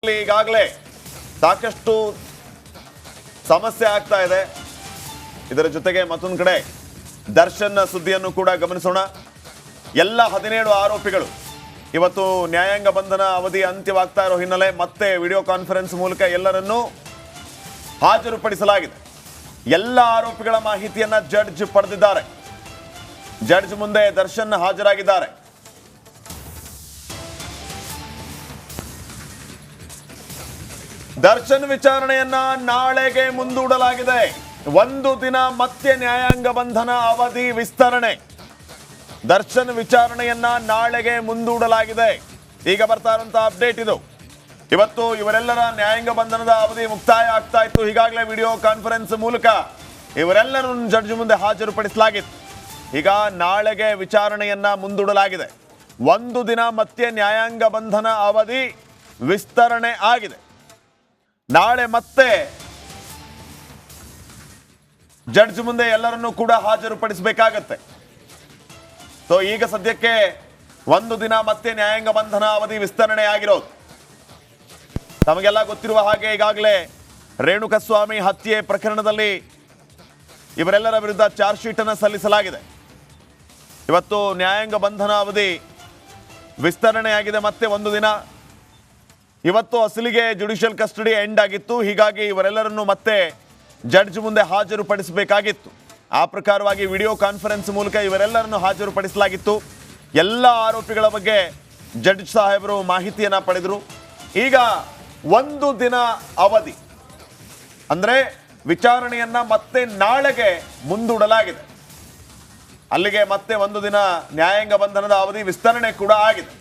ಈಗಾಗಲೇ ಸಾಕಷ್ಟು ಸಮಸ್ಯೆ ಆಗ್ತಾ ಇದೆ. ಇದರ ಜೊತೆಗೆ ಮತ್ತೊಂದು ಕಡೆ ದರ್ಶನ್ ಸುದ್ದಿಯನ್ನು ಕೂಡ ಗಮನಿಸೋಣ. ಎಲ್ಲ 17 ಆರೋಪಿಗಳು ಇವತ್ತು ನ್ಯಾಯಾಂಗ ಬಂಧನ ಅವಧಿ ಅಂತ್ಯವಾಗ್ತಾ ಇರೋ ಹಿನ್ನೆಲೆ ಮತ್ತೆ ವಿಡಿಯೋ ಕಾನ್ಫರೆನ್ಸ್ ಮೂಲಕ ಎಲ್ಲರನ್ನೂ ಹಾಜರುಪಡಿಸಲಾಗಿದೆ. ಎಲ್ಲ ಆರೋಪಿಗಳ ಮಾಹಿತಿಯನ್ನ ಜಡ್ಜ್ ಪಡೆದಿದ್ದಾರೆ. ಜಡ್ಜ್ ಮುಂದೆ ದರ್ಶನ್ ಹಾಜರಾಗಿದ್ದಾರೆ. ದರ್ಶನ್ ವಿಚಾರಣೆಯನ್ನ ನಾಳೆಗೆ ಮುಂದೂಡಲಾಗಿದೆ. 1 ದಿನ ಮತ್ತೆ ನ್ಯಾಯಾಂಗ ಬಂಧನ ಅವಧಿ ವಿಸ್ತರಣೆ. ದರ್ಶನ್ ವಿಚಾರಣೆಯನ್ನ ನಾಳೆಗೆ ಮುಂದೂಡಲಾಗಿದೆ. ಈಗ ಬರ್ತಾ ಇರುವಂತಹ ಅಪ್ಡೇಟ್ ಇದು. ಇವತ್ತು ಇವರೆಲ್ಲರ ನ್ಯಾಯಾಂಗ ಬಂಧನದ ಅವಧಿ ಮುಕ್ತಾಯ ಆಗ್ತಾ ಇತ್ತು. ಈಗಾಗಲೇ ವಿಡಿಯೋ ಕಾನ್ಫರೆನ್ಸ್ ಮೂಲಕ ಇವರೆಲ್ಲರನ್ನು ಜಡ್ಜ್ ಮುಂದೆ ಹಾಜರುಪಡಿಸಲಾಗಿತ್ತು. ಈಗ ನಾಳೆಗೆ ವಿಚಾರಣೆಯನ್ನ ಮುಂದೂಡಲಾಗಿದೆ. 1 ದಿನ ಮತ್ತೆ ನ್ಯಾಯಾಂಗ ಬಂಧನ ಅವಧಿ ವಿಸ್ತರಣೆ ಆಗಿದೆ. ನಾಳೆ ಮತ್ತೆ ಜಡ್ಜ್ ಮುಂದೆ ಎಲ್ಲರನ್ನೂ ಕೂಡ ಹಾಜರುಪಡಿಸಬೇಕಾಗತ್ತೆ. ಸೊ ಈಗ ಸದ್ಯಕ್ಕೆ 1 ದಿನ ಮತ್ತೆ ನ್ಯಾಯಾಂಗ ಬಂಧನ ಅವಧಿ ವಿಸ್ತರಣೆ ಆಗಿರೋದು. ತಮಗೆಲ್ಲ ಗೊತ್ತಿರುವ ಹಾಗೆ ಈಗಾಗಲೇ ರೇಣುಕಸ್ವಾಮಿ ಹತ್ಯೆ ಪ್ರಕರಣದಲ್ಲಿ ಇವರೆಲ್ಲರ ವಿರುದ್ಧ ಚಾರ್ಜ್ ಶೀಟ್ ಅನ್ನು ಸಲ್ಲಿಸಲಾಗಿದೆ. ಇವತ್ತು ನ್ಯಾಯಾಂಗ ಬಂಧನ ಅವಧಿ ವಿಸ್ತರಣೆಯಾಗಿದೆ. ಮತ್ತೆ 1 ದಿನ. ಇವತ್ತು ಅಸಲಿಗೆ ಜುಡಿಷಿಯಲ್ ಕಸ್ಟಡಿ ಎಂಡ್ ಆಗಿತ್ತು. ಹೀಗಾಗಿ ಇವರೆಲ್ಲರನ್ನು ಮತ್ತೆ ಜಡ್ಜ್ ಮುಂದೆ ಹಾಜರುಪಡಿಸಬೇಕಾಗಿತ್ತು. ಆ ಪ್ರಕಾರವಾಗಿ ವಿಡಿಯೋ ಕಾನ್ಫರೆನ್ಸ್ ಮೂಲಕ ಇವರೆಲ್ಲರನ್ನು ಹಾಜರುಪಡಿಸಲಾಗಿತ್ತು. ಎಲ್ಲ ಆರೋಪಿಗಳ ಬಗ್ಗೆ ಜಡ್ಜ್ ಸಾಹೇಬರು ಮಾಹಿತಿಯನ್ನ ಪಡೆದರು. ಈಗ 1 ದಿನ ಅವಧಿ ಅಂದ್ರೆ ವಿಚಾರಣೆಯನ್ನ ಮತ್ತೆ ನಾಳೆಗೆ ಮುಂದೂಡಲಾಗಿದೆ. ಅಲ್ಲಿಗೆ ಮತ್ತೆ 1 ದಿನ ನ್ಯಾಯಾಂಗ ಬಂಧನದ ಅವಧಿ ವಿಸ್ತರಣೆ ಕೂಡ ಆಗಿದೆ.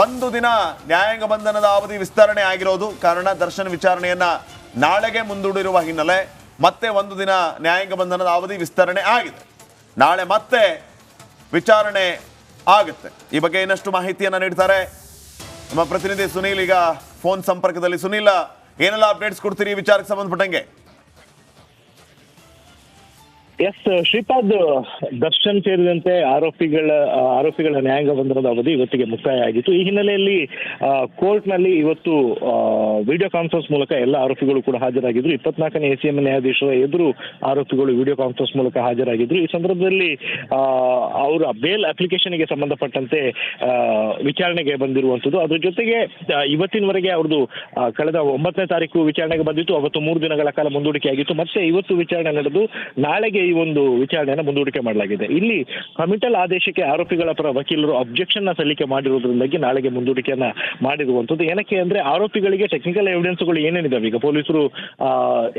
1 ದಿನ ನ್ಯಾಯಾಂಗ ಬಂಧನದ ಅವಧಿ ವಿಸ್ತರಣೆ ಆಗಿರೋದು ಕಾರಣ ದರ್ಶನ್ ವಿಚಾರಣೆಯನ್ನ ನಾಳೆಗೆ ಮುಂದೂಡಿರುವ ಹಿನ್ನೆಲೆ ಮತ್ತೆ 1 ದಿನ ನ್ಯಾಯಾಂಗ ಬಂಧನದ ಅವಧಿ ವಿಸ್ತರಣೆ ಆಗಿದೆ. ನಾಳೆ ಮತ್ತೆ ವಿಚಾರಣೆ ಆಗುತ್ತೆ. ಈ ಬಗ್ಗೆ ಇನ್ನಷ್ಟು ಮಾಹಿತಿಯನ್ನ ನೀಡ್ತಾರೆ ನಮ್ಮ ಪ್ರತಿನಿಧಿ ಸುನೀಲ್. ಈಗ ಫೋನ್ ಸಂಪರ್ಕದಲ್ಲಿ. ಸುನೀಲ್, ಏನೆಲ್ಲ ಅಪ್ಡೇಟ್ಸ್ ಕೊಡ್ತೀರಿ ಈ ವಿಚಾರಕ್ಕೆ ಸಂಬಂಧಪಟ್ಟಂಗೆ? ಎಸ್ ಶ್ರೀಪಾದ್, ದರ್ಶನ್ ಸೇರಿದಂತೆ ಆರೋಪಿಗಳ ನ್ಯಾಯಾಂಗ ಬಂಧನದ ಅವಧಿ ಇವತ್ತಿಗೆ ಮುಕ್ತಾಯ ಆಗಿತ್ತು. ಈ ಹಿನ್ನೆಲೆಯಲ್ಲಿ ಕೋರ್ಟ್ನಲ್ಲಿ ಇವತ್ತು ವಿಡಿಯೋ ಕಾನ್ಫರೆನ್ಸ್ ಮೂಲಕ ಎಲ್ಲ ಆರೋಪಿಗಳು ಕೂಡ ಹಾಜರಾಗಿದ್ರು. 24ನೇ ACM ನ್ಯಾಯಾಧೀಶರ ಎದುರು ಆರೋಪಿಗಳು ವಿಡಿಯೋ ಕಾನ್ಫರೆನ್ಸ್ ಮೂಲಕ ಹಾಜರಾಗಿದ್ರು. ಈ ಸಂದರ್ಭದಲ್ಲಿ ಅವರ ಬೇಲ್ ಅಪ್ಲಿಕೇಶನ್ಗೆ ಸಂಬಂಧಪಟ್ಟಂತೆ ವಿಚಾರಣೆಗೆ ಬಂದಿರುವಂಥದ್ದು. ಅದ್ರ ಜೊತೆಗೆ ಇವತ್ತಿನವರೆಗೆ ಅವ್ರದ್ದು ಕಳೆದ 9ನೇ ತಾರೀಕು ವಿಚಾರಣೆಗೆ ಬಂದಿತ್ತು. ಅವತ್ತು 3 ದಿನಗಳ ಕಾಲ ಮುಂದೂಡಿಕೆ ಆಗಿತ್ತು. ಮತ್ತೆ ಇವತ್ತು ವಿಚಾರಣೆ ನಡೆದು ನಾಳೆಗೆ ಈ ಒಂದು ವಿಚಾರಣೆಯನ್ನು ಮುಂದೂಡಿಕೆ ಮಾಡಲಾಗಿದೆ. ಇಲ್ಲಿ ಕಮಿಟಲ್ ಆದೇಶಕ್ಕೆ ಆರೋಪಿಗಳ ಪರ ವಕೀಲರು ಅಬ್ಜೆಕ್ಷನ್ ಸಲ್ಲಿಕೆ ಮಾಡಿರುವುದರಿಂದಾಗಿ ನಾಳೆಗೆ ಮುಂದೂಡಿಕೆಯನ್ನ ಮಾಡಿರುವಂಥದ್ದು. ಏನಕ್ಕೆ ಅಂದ್ರೆ ಆರೋಪಿಗಳಿಗೆ ಟೆಕ್ನಿಕಲ್ ಎವಿಡೆನ್ಸ್ಗಳು ಏನೇನಿದಾವೆ, ಈಗ ಪೊಲೀಸರು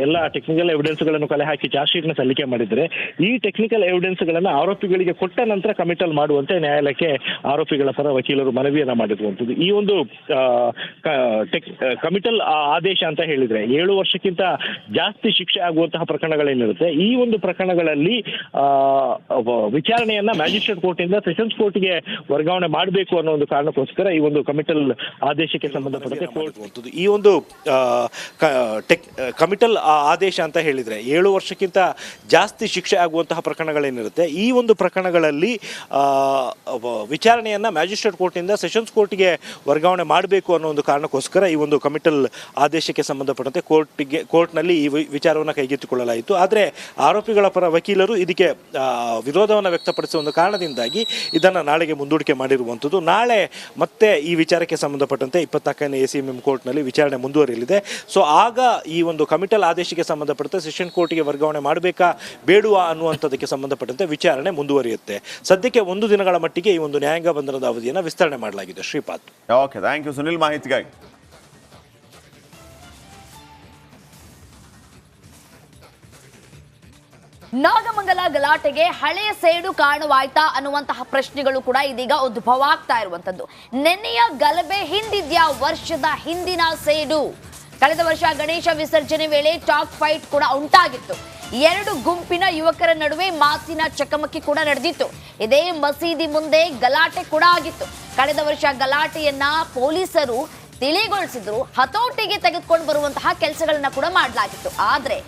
ಎಲ್ಲ ಟೆಕ್ನಿಕಲ್ ಎವಿಡೆನ್ಸ್ಗಳನ್ನು ಕಲೆ ಹಾಕಿ ಚಾರ್ಜ್ ಶೀಟ್ ನ ಸಲ್ಲಿಕೆ ಮಾಡಿದರೆ ಈ ಟೆಕ್ನಿಕಲ್ ಎವಿಡೆನ್ಸ್ ಗಳನ್ನ ಆರೋಪಿಗಳಿಗೆ ಕೊಟ್ಟ ನಂತರ ಕಮಿಟಲ್ ಮಾಡುವಂತೆ ನ್ಯಾಯಾಲಯಕ್ಕೆ ಆರೋಪಿಗಳ ಪರ ವಕೀಲರು ಮನವಿಯನ್ನ ಮಾಡಿರುವಂಥದ್ದು. ಈ ಒಂದು ಕಮಿಟಲ್ ಆದೇಶ ಅಂತ ಹೇಳಿದ್ರೆ 7 ವರ್ಷಕ್ಕಿಂತ ಜಾಸ್ತಿ ಶಿಕ್ಷೆ ಆಗುವಂತಹ ಪ್ರಕರಣಗಳೇನಿರುತ್ತೆ, ಈ ಒಂದು ಪ್ರಕರಣಗಳಲ್ಲಿ ವಿಚಾರಣೆಯನ್ನ ಮ್ಯಾಜಿಸ್ಟ್ರೇಟ್ ಕೋರ್ಟ್ ಇಂದ ಸೆಷನ್ಸ್ ಕೋರ್ಟ್ಗೆ ವರ್ಗಾವಣೆ ಮಾಡಬೇಕು ಅನ್ನೋ ಒಂದು ಕಾರಣಕ್ಕೋಸ್ಕರ ಈ ಒಂದು ಕಮಿಟಲ್ ಆದೇಶಕ್ಕೆ ಸಂಬಂಧಪಟ್ಟಂತೆ ಕೋರ್ಟ್ ಈ ಒಂದು ಕಮಿಟಲ್ ಆದೇಶ ಅಂತ ಹೇಳಿದ್ರೆ 7 ವರ್ಷಕ್ಕಿಂತ ಜಾಸ್ತಿ ಶಿಕ್ಷೆ ಆಗುವಂತಹ ಪ್ರಕರಣಗಳೇನಿರುತ್ತೆ, ಈ ಒಂದು ಪ್ರಕರಣಗಳಲ್ಲಿ ವಿಚಾರಣೆಯನ್ನ ಮ್ಯಾಜಿಸ್ಟ್ರೇಟ್ ಕೋರ್ಟ್ ಇಂದ ಸೆಷನ್ಸ್ ಕೋರ್ಟ್ಗೆ ವರ್ಗಾವಣೆ ಮಾಡಬೇಕು ಅನ್ನೋ ಒಂದು ಕಾರಣಕ್ಕೋಸ್ಕರ ಈ ಒಂದು ಕಮಿಟಲ್ ಆದೇಶಕ್ಕೆ ಸಂಬಂಧಪಟ್ಟಂತೆ ಕೋರ್ಟ್ನಲ್ಲಿ ಈ ವಿಚಾರವನ್ನು ಕೈಗೆತ್ತಿಕೊಳ್ಳಲಾಯಿತು. ಆದರೆ ಆರೋಪಿಗಳ ಪರ ವಕೀಲರು ಇದಕ್ಕೆ ವಿರೋಧವನ್ನು ವ್ಯಕ್ತಪಡಿಸುವ ಒಂದು ಕಾರಣದಿಂದಾಗಿ ಇದನ್ನು ನಾಳೆಗೆ ಮುಂದೂಡಿಕೆ ಮಾಡಿರುವಂಥದ್ದು. ನಾಳೆ ಮತ್ತೆ ಈ ವಿಚಾರಕ್ಕೆ ಸಂಬಂಧಪಟ್ಟಂತೆ 24ನೇ ACM ಕೋರ್ಟ್ನಲ್ಲಿ ವಿಚಾರಣೆ ಮುಂದುವರಿಯಲಿದೆ. ಸೊ ಆಗ ಈ ಒಂದು ಕಮಿಟಲ್ ಆದೇಶಕ್ಕೆ ಸಂಬಂಧಪಟ್ಟಂತೆ ಸೆಷನ್ ಕೋರ್ಟ್ಗೆ ವರ್ಗಾವಣೆ ಮಾಡಬೇಕಾ ಬೇಡುವಾ ಅನ್ನುವಂಥದ್ದಕ್ಕೆ ಸಂಬಂಧಪಟ್ಟಂತೆ ವಿಚಾರಣೆ ಮುಂದುವರಿಯುತ್ತೆ. ಸದ್ಯಕ್ಕೆ 1 ದಿನಗಳ ಮಟ್ಟಿಗೆ ಈ ಒಂದು ನ್ಯಾಯಾಂಗ ಬಂಧನದ ಅವಧಿಯನ್ನು ವಿಸ್ತರಣೆ ಮಾಡಲಾಗಿದೆ. Shripad, okay, thank you Sunil ಮಾಹಿತಿಗಾಗಿ. ನಾಗಮಂಗಲ ಗಲಾಟೆಗೆ ಹಳೆಯ ಸೇಡು ಕಾರಣವಾಯ್ತಾ ಅನ್ನುವಂತಹ ಪ್ರಶ್ನೆಗಳು ಕೂಡ ಇದೀಗ ಉದ್ಭವ ಆಗ್ತಾ ಇರುವಂತದ್ದು. ನೆನ್ನೆಯ ಗಲಭೆ ಹಿಂದಿದ್ಯಾ ವರ್ಷದ ಹಿಂದಿನ ಸೇಡು? ಕಳೆದ ವರ್ಷ ಗಣೇಶ ವಿಸರ್ಜನೆ ವೇಳೆ ಟಾಕ್ ಫೈಟ್ ಕೂಡ ಉಂಟಾಗಿತ್ತು. 2 ಗುಂಪಿನ ಯುವಕರ ನಡುವೆ ಮಾತಿನ ಚಕಮಕಿ ಕೂಡ ನಡೆದಿತ್ತು. ಇದೇ ಮಸೀದಿ ಮುಂದೆ ಗಲಾಟೆ ಕೂಡ ಆಗಿತ್ತು. ಕಳೆದ ವರ್ಷ ಗಲಾಟೆಯನ್ನ ಪೊಲೀಸರು ತಿಳಿಗೊಳಿಸಿದ್ರು. ಹತೋಟಿಗೆ ತೆಗೆದುಕೊಂಡು ಬರುವಂತಹ ಕೆಲಸಗಳನ್ನ ಕೂಡ ಮಾಡಲಾಗಿತ್ತು. ಆದ್ರೆ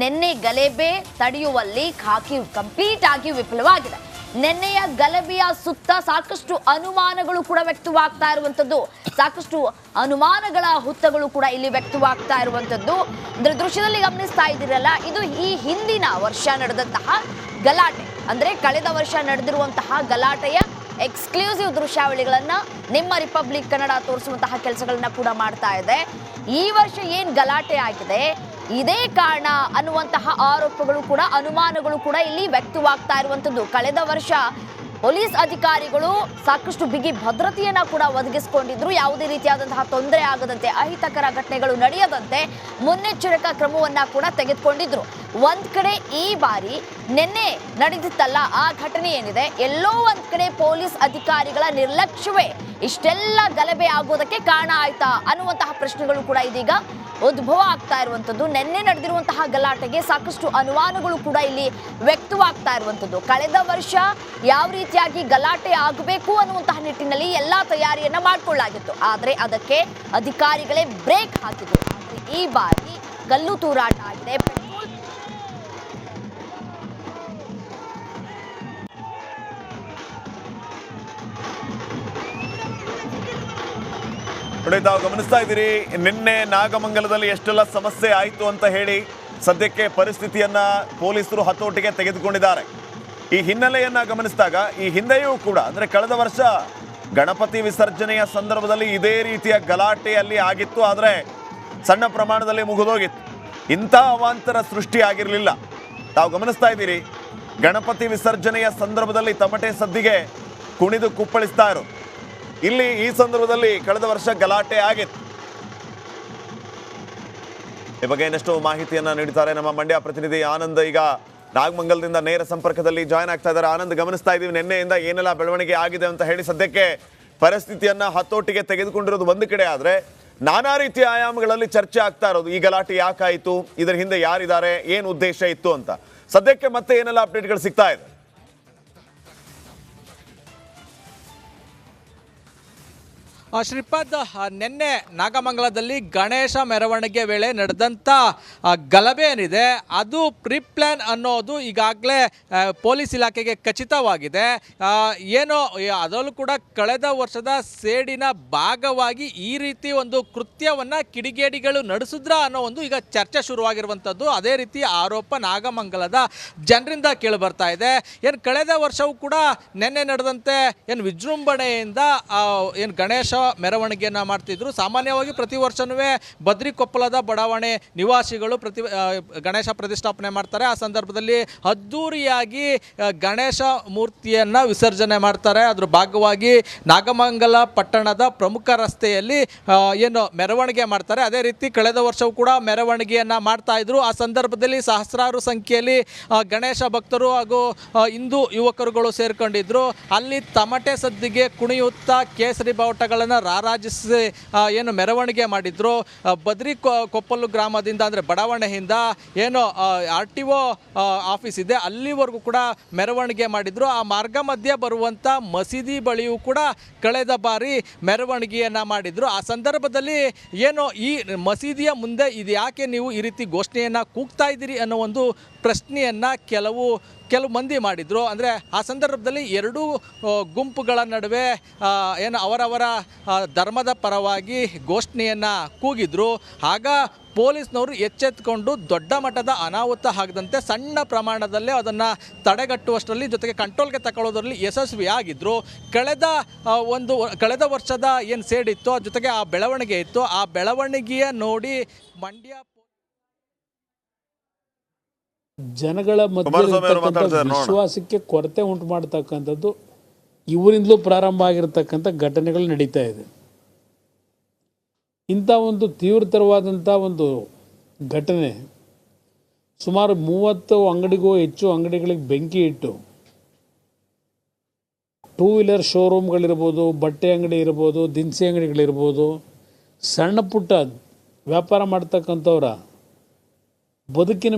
ನಿನ್ನೆ ಗಲಭೆ ತಡೆಯುವಲ್ಲಿ ಖಾಕಿ ಕಂಪ್ಲೀಟ್ ಆಗಿ ವಿಫಲವಾಗಿದೆ. ನೆನ್ನೆಯ ಗಲಭೆಯ ಸುತ್ತ ಸಾಕಷ್ಟು ಅನುಮಾನಗಳು ಕೂಡ ವ್ಯಕ್ತವಾಗ್ತಾ ಇರುವಂತದ್ದು, ಸಾಕಷ್ಟು ಅನುಮಾನಗಳ ಹುತ್ತಗಳು ಕೂಡ ಇಲ್ಲಿ ವ್ಯಕ್ತವಾಗ್ತಾ ಇರುವಂತದ್ದು. ಅಂದ್ರೆ ದೃಶ್ಯದಲ್ಲಿ ಗಮನಿಸ್ತಾ ಇದ್ದೀರಲ್ಲ, ಇದು ಈ ಹಿಂದಿನ ವರ್ಷ ನಡೆದಂತಹ ಗಲಾಟೆ, ಅಂದ್ರೆ ಕಳೆದ ವರ್ಷ ನಡೆದಿರುವಂತಹ ಗಲಾಟೆಯ ಎಕ್ಸ್ಕ್ಲೂಸಿವ್ ದೃಶ್ಯಾವಳಿಗಳನ್ನ ನಿಮ್ಮ ರಿಪಬ್ಲಿಕ್ ಕನ್ನಡ ತೋರಿಸುವಂತಹ ಕೆಲಸಗಳನ್ನ ಕೂಡ ಮಾಡ್ತಾ ಇದೆ. ಈ ವರ್ಷ ಏನ್ ಗಲಾಟೆ ಆಗಿದೆ, ಇದೇ ಕಾರಣ ಅನ್ನುವಂತಹ ಆರೋಪಗಳು ಕೂಡ, ಅನುಮಾನಗಳು ಕೂಡ ಇಲ್ಲಿ ವ್ಯಕ್ತವಾಗ್ತಾ ಇರುವಂತದ್ದು. ಕಳೆದ ವರ್ಷ ಪೊಲೀಸ್ ಅಧಿಕಾರಿಗಳು ಸಾಕಷ್ಟು ಬಿಗಿ ಭದ್ರತೆಯನ್ನ ಕೂಡ ಒದಗಿಸಿಕೊಂಡಿದ್ರು. ಯಾವುದೇ ರೀತಿಯಾದಂತಹ ತೊಂದರೆ ಆಗದಂತೆ, ಅಹಿತಕರ ಘಟನೆಗಳು ನಡೆಯದಂತೆ ಮುನ್ನೆಚ್ಚರಿಕಾ ಕ್ರಮವನ್ನ ಕೂಡ ತೆಗೆದುಕೊಂಡಿದ್ರು. ಒಂದ್ ಕಡೆ ಈ ಬಾರಿ ನಿನ್ನೆ ನಡೆದಿತ್ತಲ್ಲ ಆ ಘಟನೆ ಏನಿದೆ, ಎಲ್ಲೋ ಒಂದ್ ಕಡೆ ಪೊಲೀಸ್ ಅಧಿಕಾರಿಗಳ ನಿರ್ಲಕ್ಷ್ಯವೇ ಇಷ್ಟೆಲ್ಲ ಗಲಭೆ ಆಗೋದಕ್ಕೆ ಕಾರಣ ಆಯ್ತಾ ಅನ್ನುವಂತಹ ಪ್ರಶ್ನೆಗಳು ಕೂಡ ಇದೀಗ ಉದ್ಭವ ಆಗ್ತಾ ಇರುವಂತದ್ದು. ನಿನ್ನೆ ನಡೆದಿರುವಂತಹ ಗಲಾಟೆಗೆ ಸಾಕಷ್ಟು ಅನುಮಾನಗಳು ಕೂಡ ಇಲ್ಲಿ ವ್ಯಕ್ತವಾಗ್ತಾ ಇರುವಂತದ್ದು. ಕಳೆದ ವರ್ಷ ಯಾವ ರೀತಿಯಾಗಿ ಗಲಾಟೆ ಆಗಬೇಕು ಅನ್ನುವಂತಹ ನಿಟ್ಟಿನಲ್ಲಿ ಎಲ್ಲಾ ತಯಾರಿಯನ್ನ ಮಾಡಿಕೊಳ್ಳಲಾಗಿತ್ತು, ಆದ್ರೆ ಅದಕ್ಕೆ ಅಧಿಕಾರಿಗಳೇ ಬ್ರೇಕ್ ಹಾಕಿದ್ರು. ಈ ಬಾರಿ ಕಲ್ಲು ತೂರಾಟ ಆಗಿದೆ. ನೋಡಿ, ತಾವು ಗಮನಿಸ್ತಾ ಇದ್ದೀರಿ, ನಿನ್ನೆ ನಾಗಮಂಗಲದಲ್ಲಿ ಎಷ್ಟೆಲ್ಲ ಸಮಸ್ಯೆ ಆಯಿತು ಅಂತ ಹೇಳಿ ಸದ್ಯಕ್ಕೆ ಪರಿಸ್ಥಿತಿಯನ್ನ ಪೊಲೀಸರು ಹತೋಟಿಗೆ ತೆಗೆದುಕೊಂಡಿದ್ದಾರೆ. ಈ ಹಿನ್ನೆಲೆಯನ್ನ ಗಮನಿಸಿದಾಗ ಈ ಹಿಂದೆಯೂ ಕೂಡ, ಅಂದ್ರೆ ಕಳೆದ ವರ್ಷ ಗಣಪತಿ ವಿಸರ್ಜನೆಯ ಸಂದರ್ಭದಲ್ಲಿ ಇದೇ ರೀತಿಯ ಗಲಾಟೆಯಲ್ಲಿ ಆಗಿತ್ತು, ಆದರೆ ಸಣ್ಣ ಪ್ರಮಾಣದಲ್ಲಿ ಮುಗಿದೋಗಿತ್ತು. ಇಂಥ ಅವಾಂತರ ಸೃಷ್ಟಿ ಆಗಿರಲಿಲ್ಲ. ತಾವು ಗಮನಿಸ್ತಾ ಇದ್ದೀರಿ, ಗಣಪತಿ ವಿಸರ್ಜನೆಯ ಸಂದರ್ಭದಲ್ಲಿ ತಮಟೆ ಸದ್ದಿಗೆ ಕುಣಿದು ಕುಪ್ಪಳಿಸ್ತಾ ಇರೋ, ಇಲ್ಲಿ ಈ ಸಂದರ್ಭದಲ್ಲಿ ಕಳೆದ ವರ್ಷ ಗಲಾಟೆ ಆಗಿತ್ತು. ಈ ಬಗ್ಗೆ ಇನ್ನಷ್ಟು ಮಾಹಿತಿಯನ್ನ ನೀಡ್ತಾರೆ ನಮ್ಮ ಮಂಡ್ಯ ಪ್ರತಿನಿಧಿ ಆನಂದ್. ಈಗ ನಾಗಮಂಗಲದಿಂದ ನೇರ ಸಂಪರ್ಕದಲ್ಲಿ ಜಾಯ್ನ್ ಆಗ್ತಾ ಇದ್ದಾರೆ. ಆನಂದ್, ಗಮನಿಸ್ತಾ ಇದ್ದೀವಿ ನಿನ್ನೆಯಿಂದ ಏನೆಲ್ಲ ಬೆಳವಣಿಗೆ ಆಗಿದೆ ಅಂತ ಹೇಳಿ. ಸದ್ಯಕ್ಕೆ ಪರಿಸ್ಥಿತಿಯನ್ನ ಹತೋಟಿಗೆ ತೆಗೆದುಕೊಂಡಿರೋದು ಒಂದು ಕಡೆ, ಆದ್ರೆ ನಾನಾ ರೀತಿಯ ಆಯಾಮಗಳಲ್ಲಿ ಚರ್ಚೆ ಆಗ್ತಾ ಇರೋದು. ಈ ಗಲಾಟೆ ಯಾಕಾಯಿತು, ಇದರ ಹಿಂದೆ ಯಾರಿದ್ದಾರೆ, ಏನು ಉದ್ದೇಶ ಇತ್ತು ಅಂತ. ಸದ್ಯಕ್ಕೆ ಮತ್ತೆ ಏನೆಲ್ಲ ಅಪ್ಡೇಟ್ಗಳು ಸಿಗ್ತಾ ಇದೆ? ಶ್ರೀಪಾದ್, ನಿನ್ನೆ ನಾಗಮಂಗಲದಲ್ಲಿ ಗಣೇಶ ಮೆರವಣಿಗೆ ವೇಳೆ ನಡೆದಂಥ ಗಲಭೆ ಏನಿದೆ ಅದು ಪ್ರಿಪ್ಲಾನ್ ಅನ್ನೋದು ಈಗಾಗಲೇ ಪೊಲೀಸ್ ಇಲಾಖೆಗೆ ಖಚಿತವಾಗಿದೆ. ಏನೋ ಅದರಲ್ಲೂ ಕೂಡ ಕಳೆದ ವರ್ಷದ ಸೇಡಿನ ಭಾಗವಾಗಿ ಈ ರೀತಿ ಒಂದು ಕೃತ್ಯವನ್ನು ಕಿಡಿಗೇಡಿಗಳು ನಡೆಸಿದ್ರ ಅನ್ನೋ ಒಂದು ಈಗ ಚರ್ಚೆ ಶುರುವಾಗಿರುವಂಥದ್ದು. ಅದೇ ರೀತಿ ಆರೋಪ ನಾಗಮಂಗಲದ ಜನರಿಂದ ಕೇಳಿಬರ್ತಾ ಇದೆ. ಏನು ಕಳೆದ ವರ್ಷವೂ ಕೂಡ ನಿನ್ನೆ ನಡೆದಂತೆ ಏನು ವಿಜೃಂಭಣೆಯಿಂದ ಏನು ಗಣೇಶ ಮೆರವಣಿಗೆಯನ್ನು ಮಾಡ್ತಿದ್ರು. ಸಾಮಾನ್ಯವಾಗಿ ಪ್ರತಿ ವರ್ಷನೂ ಬದ್ರಿಕೊಪ್ಪಲದ ಬಡಾವಣೆ ನಿವಾಸಿಗಳು ಗಣೇಶ ಪ್ರತಿಷ್ಠಾಪನೆ ಮಾಡ್ತಾರೆ. ಆ ಸಂದರ್ಭದಲ್ಲಿ ಅದ್ದೂರಿಯಾಗಿ ಗಣೇಶ ಮೂರ್ತಿಯನ್ನು ವಿಸರ್ಜನೆ ಮಾಡ್ತಾರೆ. ಅದ್ರ ಭಾಗವಾಗಿ ನಾಗಮಂಗಲ ಪಟ್ಟಣದ ಪ್ರಮುಖ ರಸ್ತೆಯಲ್ಲಿ ಏನು ಮೆರವಣಿಗೆ ಮಾಡ್ತಾರೆ. ಅದೇ ರೀತಿ ಕಳೆದ ವರ್ಷವೂ ಕೂಡ ಮೆರವಣಿಗೆಯನ್ನು ಮಾಡ್ತಾ ಇದ್ರು. ಆ ಸಂದರ್ಭದಲ್ಲಿ ಸಹಸ್ರಾರು ಸಂಖ್ಯೆಯಲ್ಲಿ ಗಣೇಶ ಭಕ್ತರು ಹಾಗೂ ಹಿಂದೂ ಯುವಕರುಗಳು ಸೇರ್ಕೊಂಡಿದ್ರು. ಅಲ್ಲಿ ತಮಟೆ ಸದ್ದಿಗೆ ಕುಣಿಯುತ್ತಾ ಕೇಸರಿ ಬಾವುಟಗಳನ್ನು ರಾರಾಜಿಸಿ ಏನು ಮೆರವಣಿಗೆ ಮಾಡಿದ್ರು. ಬದ್ರಿಕೊಪ್ಪಲು ಗ್ರಾಮದಿಂದ ಅಂದರೆ ಬಡಾವಣೆಯಿಂದ ಏನು RTO ಆಫೀಸ್ ಇದೆ ಅಲ್ಲಿವರೆಗೂ ಕೂಡ ಮೆರವಣಿಗೆ ಮಾಡಿದ್ರು. ಆ ಮಾರ್ಗ ಮಧ್ಯೆ ಬರುವಂಥ ಮಸೀದಿ ಬಳಿಯೂ ಕೂಡ ಕಳೆದ ಬಾರಿ ಮೆರವಣಿಗೆಯನ್ನು ಮಾಡಿದ್ರು. ಆ ಸಂದರ್ಭದಲ್ಲಿ ಏನು ಈ ಮಸೀದಿಯ ಮುಂದೆ ಇದು ಯಾಕೆ ನೀವು ಈ ರೀತಿ ಘೋಷಣೆಯನ್ನು ಕೂಗ್ತಾ ಇದ್ದೀರಿ ಅನ್ನೋ ಒಂದು ಪ್ರಶ್ನೆಯನ್ನು ಕೆಲವು ಮಂದಿ ಮಾಡಿದರು. ಅಂದರೆ ಆ ಸಂದರ್ಭದಲ್ಲಿ ಎರಡೂ ಗುಂಪುಗಳ ನಡುವೆ ಏನು ಅವರವರ ಧರ್ಮದ ಪರವಾಗಿ ಘೋಷಣೆಯನ್ನು ಕೂಗಿದ್ರು. ಆಗ ಪೊಲೀಸ್ನವರು ಎಚ್ಚೆತ್ತುಕೊಂಡು ದೊಡ್ಡ ಮಟ್ಟದ ಅನಾಹುತ ಆಗದಂತೆ ಸಣ್ಣ ಪ್ರಮಾಣದಲ್ಲೇ ಅದನ್ನು ತಡೆಗಟ್ಟುವಷ್ಟರಲ್ಲಿ, ಜೊತೆಗೆ ಕಂಟ್ರೋಲ್ಗೆ ತಗೊಳ್ಳೋದ್ರಲ್ಲಿ ಯಶಸ್ವಿಯಾಗಿದ್ದರು. ಕಳೆದ ವರ್ಷದ ಏನು ಸೇಡಿತ್ತು, ಜೊತೆಗೆ ಆ ಬೆಳವಣಿಗೆ ಇತ್ತು, ಆ ಬೆಳವಣಿಗೆಯ ನೋಡಿ ಮಂಡ್ಯ ಜನಗಳ ಮಧ್ಯೆ ವಿಶ್ವಾಸಕ್ಕೆ ಕೊರತೆ ಉಂಟು ಮಾಡತಕ್ಕಂಥದ್ದು ಇವರಿಂದಲೂ ಪ್ರಾರಂಭ ಆಗಿರತಕ್ಕಂಥ ಘಟನೆಗಳು ನಡೀತಾ ಇದೆ. ಇಂಥ ಒಂದು ತೀವ್ರತರವಾದಂಥ ಒಂದು ಘಟನೆ ಸುಮಾರು 30 ಅಂಗಡಿಗೂ ಹೆಚ್ಚು ಅಂಗಡಿಗಳಿಗೆ ಬೆಂಕಿ ಇಟ್ಟು, 2 ವೀಲರ್ ಶೋರೂಮ್ಗಳಿರ್ಬೋದು, ಬಟ್ಟೆ ಅಂಗಡಿ ಇರ್ಬೋದು, ದಿನಸಿ ಅಂಗಡಿಗಳಿರ್ಬೋದು, ಸಣ್ಣ ಪುಟ್ಟ ವ್ಯಾಪಾರ ಮಾಡ್ತಕ್ಕಂಥವ್ರ ಬದುಕಿನ